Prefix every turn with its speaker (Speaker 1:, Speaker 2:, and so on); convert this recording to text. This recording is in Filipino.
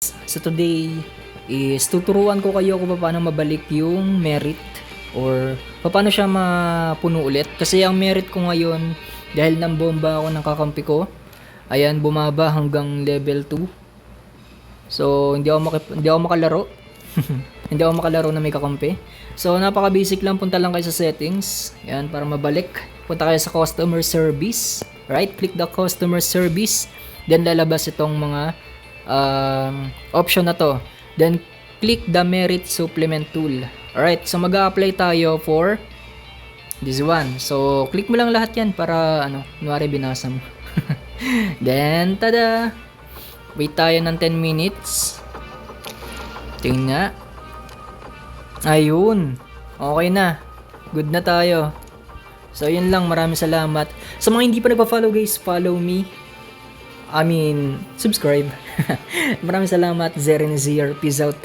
Speaker 1: So today is tuturuan ko kayo kung paano mabalik yung merit or paano siya mapuno ulit. Kasi ang merit ko ngayon, dahil nang bomba ako ng kakampi ko, ayan, bumaba hanggang level 2. So hindi ako makalaro. Hindi ako makalaro na may kakampi. So napaka basic lang, punta lang kayo sa settings. Ayan, para mabalik. Punta kayo sa customer service. Right, click the customer service. Then lalabas itong mga option na to. Then click the merit supplement tool. Alright, so mag-a-apply tayo for this one. So click mo lang lahat yan para kunwari binasa mo. Then tada, wait tayo ng 10 minutes. Tingnan. Ayun, okay na, good na tayo. So yun lang, maraming salamat. Sa mga hindi pa nagpa-follow guys, follow me. Subscribe. Maraming salamat. Zeren Zier. Peace out.